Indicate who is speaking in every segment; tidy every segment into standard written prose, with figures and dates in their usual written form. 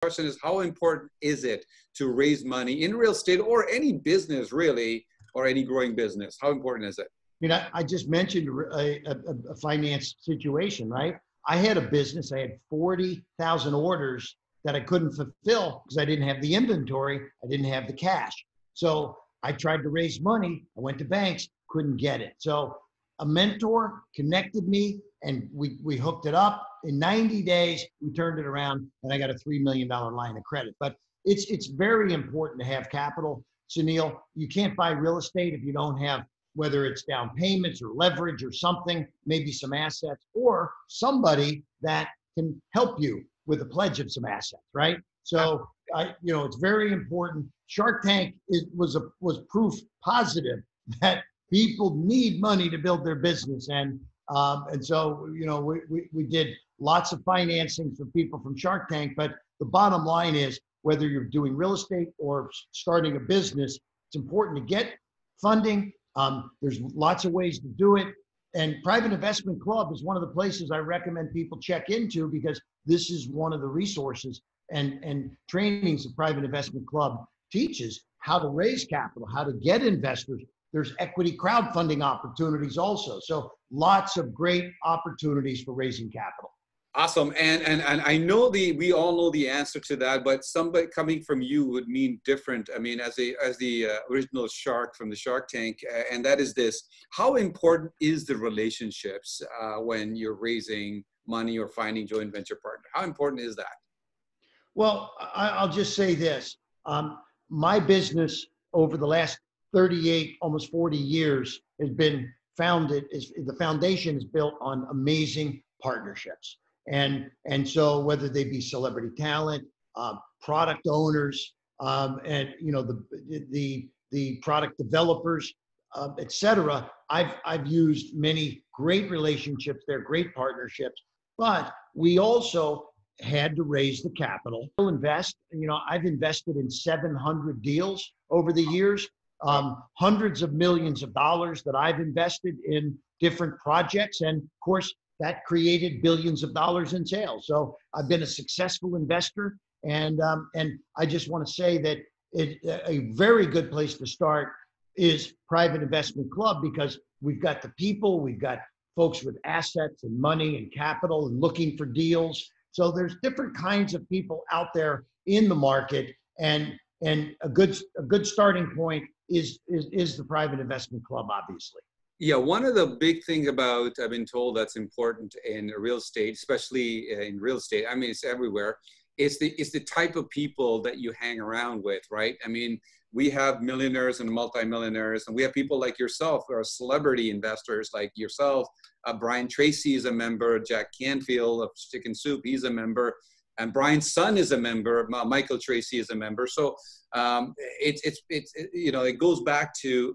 Speaker 1: question is, how important is it to raise money in real estate or any business really, or any growing business? How important is it?
Speaker 2: You know, I just mentioned a finance situation, right? I had a business, I had 40,000 orders that I couldn't fulfill because I didn't have the inventory, I didn't have the cash. So I tried to raise money, I went to banks, couldn't get it. So a mentor connected me and we hooked it up. In 90 days, we turned it around and I got a $3 million line of credit. But it's very important to have capital, Sunil. You can't buy real estate if you don't have, whether it's down payments or leverage or something, maybe some assets, or somebody that can help you with a pledge of some assets, right? So, it's very important. Shark Tank was proof positive that people need money to build their business, and so we did lots of financing for people from Shark Tank. But the bottom line is, whether you're doing real estate or starting a business, it's important to get funding. There's lots of ways to do it. And Private Investment Club is one of the places I recommend people check into, because this is one of the resources and trainings the Private Investment Club teaches how to raise capital, how to get investors. There's equity crowdfunding opportunities also. So lots of great opportunities for raising capital.
Speaker 1: Awesome. And I know we all know the answer to that, but somebody coming from you would mean different. I mean, as the original shark from the Shark Tank, and that is this: how important is the relationships when you're raising money or finding joint venture partner? How important is that?
Speaker 2: Well, I'll just say this. My business over the last 38, almost 40 years has been the foundation is built on amazing partnerships. And so whether they be celebrity talent, product owners, and the product developers, et cetera, I've used many great relationships there, great partnerships, but we also had to raise the capital to invest. I've invested in 700 deals over the years, hundreds of millions of dollars that I've invested in different projects, and of course, that created billions of dollars in sales. So I've been a successful investor, and I just want to say that a very good place to start is Private Investment Club, because we've got the people, we've got folks with assets and money and capital and looking for deals. So there's different kinds of people out there in the market, and a good starting point is the Private Investment Club, obviously.
Speaker 1: Yeah, one of the big things about, I've been told, that's important in real estate, especially in real estate, I mean, it's everywhere, it's the type of people that you hang around with, right? I mean, we have millionaires and multimillionaires, and we have people like yourself who are celebrity investors like yourself. Brian Tracy is a member, Jack Canfield of Chicken Soup, he's a member, and Brian's son is a member, Michael Tracy is a member. So it goes back to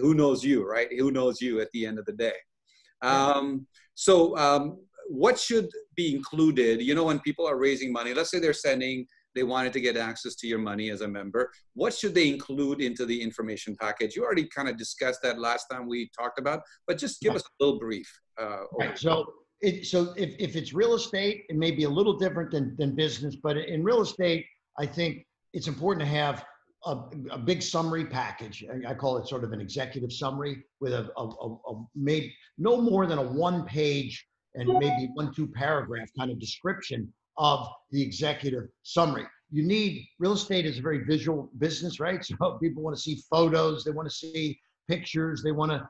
Speaker 1: who knows you, right? Who knows you at the end of the day. What should be included, when people are raising money, let's say they wanted to get access to your money as a member, what should they include into the information package? You already kind of discussed that last time we talked about, but just give us a little brief.
Speaker 2: Right. So if it's real estate, it may be a little different than business, but in real estate, I think it's important to have a big summary package. I call it sort of an executive summary with maybe no more than a 1-page and maybe 1-2 paragraph kind of description of the executive summary. Real estate is a very visual business, right? So people want to see photos, they want to see pictures, they want to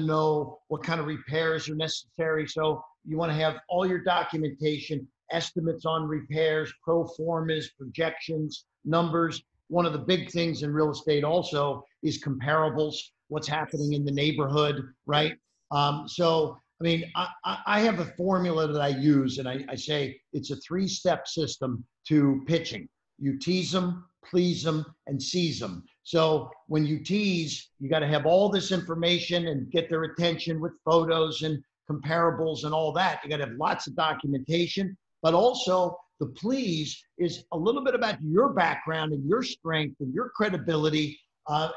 Speaker 2: know what kind of repairs are necessary. So you want to have all your documentation, estimates on repairs, pro formas, projections, numbers. One of the big things in real estate also is comparables, what's happening in the neighborhood, right? I have a formula that I use, and I say it's a 3-step system to pitching. You tease them, please them, and seize them. So when you tease, you got to have all this information and get their attention with photos and comparables and all that. You got to have lots of documentation, but also the please is a little bit about your background and your strength and your credibility,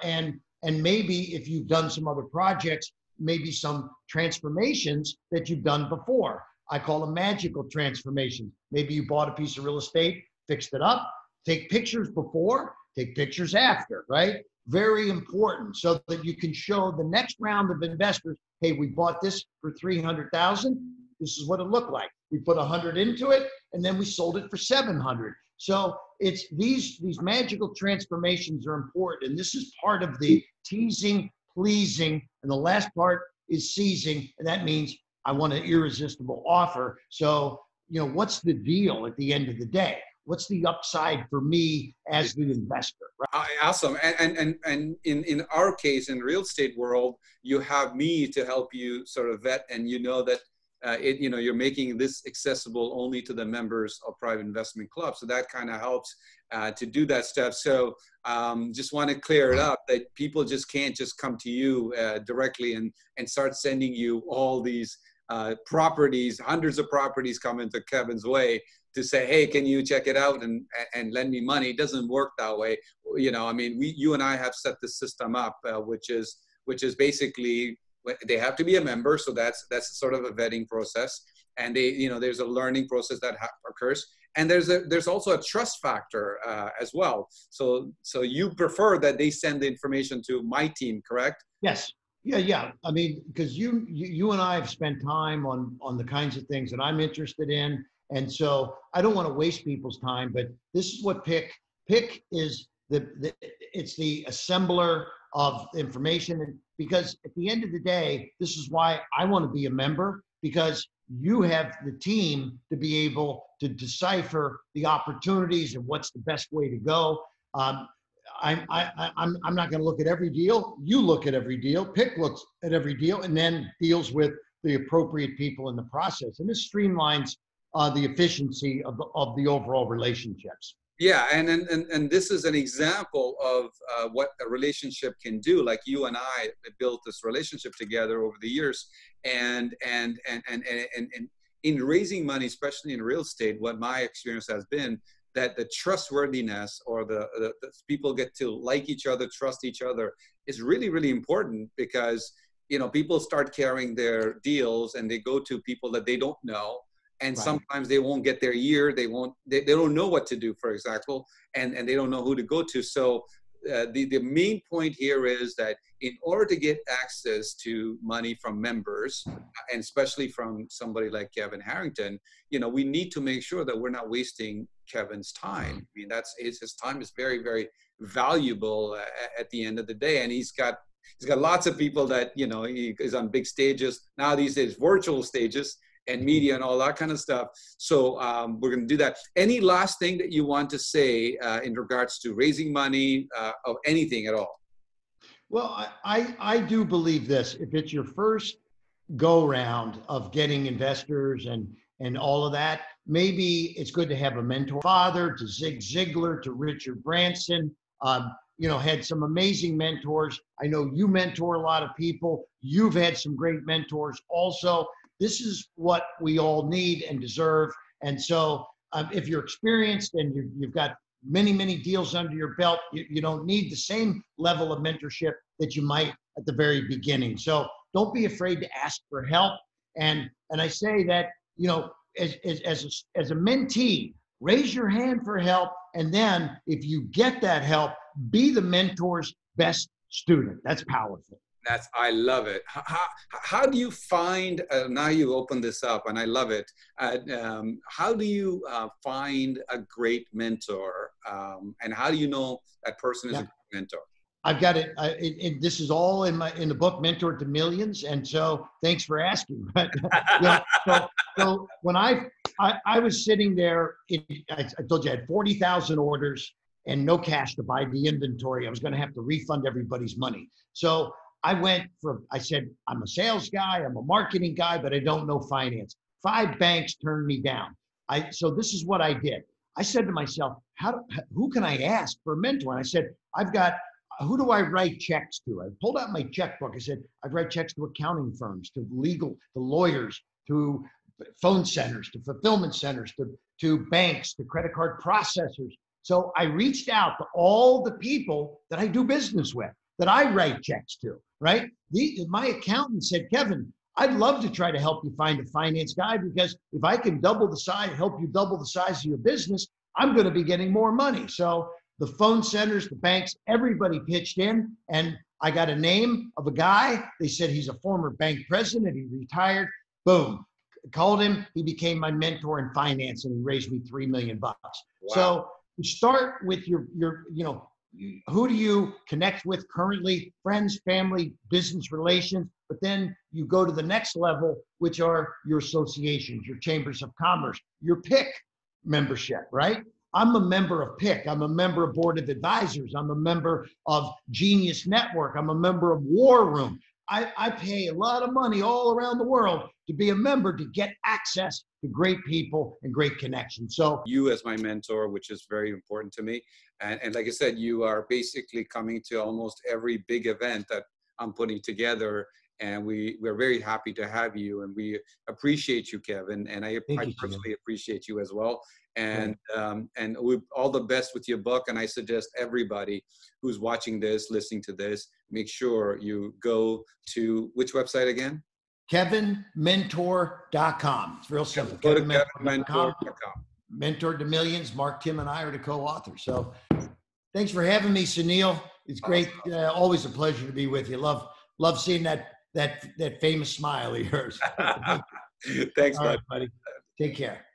Speaker 2: and maybe if you've done some other projects, maybe some transformations that you've done before. I call them magical transformations. Maybe you bought a piece of real estate fixed it up. Take pictures before, take pictures after, right? Very important, so that you can show the next round of investors, hey, we bought this for 300,000. This is what it looked like. We put 100 into it, and then we sold it for 700. So it's these magical transformations are important, and this is part of the teasing, pleasing, and the last part is seizing, and that means I want an irresistible offer. So, what's the deal at the end of the day? What's the upside for me as the investor? Right?
Speaker 1: Awesome. And in our case, in the real estate world, you have me to help you sort of vet, and that you're making this accessible only to the members of private investment clubs. So that kind of helps to do that stuff. So just want to clear it up that people just can't just come to you directly and start sending you all these properties. Hundreds of properties come into Kevin's way to say, hey, can you check it out and lend me money? It doesn't work that way. You and I have set the system up, which is basically they have to be a member. So that's sort of a vetting process. And there's a learning process that occurs. And there's also a trust factor as well. So you prefer that they send the information to my team, correct?
Speaker 2: Yes. Yeah. I mean, because you and I have spent time on the kinds of things that I'm interested in. And so I don't want to waste people's time, but this is what PIC is it's the assembler of information. And because at the end of the day, this is why I want to be a member, because you have the team to be able to decipher the opportunities and what's the best way to go. I'm not going to look at every deal. You look at every deal. PIC looks at every deal and then deals with the appropriate people in the process. And this streamlines the efficiency of the overall relationships.
Speaker 1: Yeah, and this is an example of what a relationship can do. Like you and I built this relationship together over the years, and in raising money, especially in real estate, what my experience has been that the trustworthiness or the people get to like each other, trust each other is really, really important, because people start carrying their deals and they go to people that they don't know. And right. Sometimes they won't get their year. They don't know what to do, for example, and they don't know who to go to. So the main point here is that in order to get access to money from members, and especially from somebody like Kevin Harrington, we need to make sure that we're not wasting Kevin's time. I mean, his time is very, very valuable at the end of the day. And he's got lots of people that, he is on big stages now these days, virtual stages, and media and all that kind of stuff. So we're going to do that. Any last thing that you want to say in regards to raising money of anything at all?
Speaker 2: Well, I do believe this. If it's your first go round of getting investors and all of that, maybe it's good to have a mentor. Father to Zig Ziglar to Richard Branson, had some amazing mentors. I know you mentor a lot of people. You've had some great mentors also. This is what we all need and deserve. And so if you're experienced and you've got many, many deals under your belt, you don't need the same level of mentorship that you might at the very beginning. So don't be afraid to ask for help. And I say that, as a mentee, raise your hand for help. And then if you get that help, be the mentor's best student. That's powerful.
Speaker 1: I love it. How do you find, now you open this up and I love it. How do you find a great mentor? And how do you know that person is a great mentor?
Speaker 2: I've got it. This is all in the book, Mentor to Millions. And so thanks for asking. But so when I was sitting there, I told you I had 40,000 orders and no cash to buy the inventory. I was going to have to refund everybody's money. So I said, I'm a sales guy, I'm a marketing guy, but I don't know finance. 5 banks turned me down. So this is what I did. I said to myself, who can I ask for a mentor? And I said, who do I write checks to? I pulled out my checkbook. I said, I write checks to accounting firms, to lawyers, to phone centers, to fulfillment centers, to banks, to credit card processors. So I reached out to all the people that I do business with, that I write checks to, right? My accountant said, Kevin, I'd love to try to help you find a finance guy, because if I can help you double the size of your business, I'm going to be getting more money. So the phone centers, the banks, everybody pitched in, and I got a name of a guy. They said he's a former bank president. He retired. Boom. Called him. He became my mentor in finance, and he raised me $3 million. Wow. So you start with your, who do you connect with currently? Friends, family, business relations. But then you go to the next level, which are your associations, your chambers of commerce, your PIC membership, right? I'm a member of PIC. I'm a member of Board of Advisors. I'm a member of Genius Network. I'm a member of War Room. I pay a lot of money all around the world to be a member to get access to great people and great connections. So
Speaker 1: you as my mentor, which is very important to me. And like I said, you are basically coming to almost every big event that I'm putting together. And we're very happy to have you, and we appreciate you, Kevin. And I personally appreciate you as well. And all the best with your book. And I suggest everybody who's watching this, listening to this, make sure you go to which website again?
Speaker 2: KevinMentor.com. It's real simple.
Speaker 1: Go to KevinMentor.com.
Speaker 2: Mentor to Millions. Mark, Tim, and I are the co-authors. So thanks for having me, Sunil. It's great. Always a pleasure to be with you. Love seeing that famous smile of yours.
Speaker 1: Thanks,
Speaker 2: All right, buddy. Take care.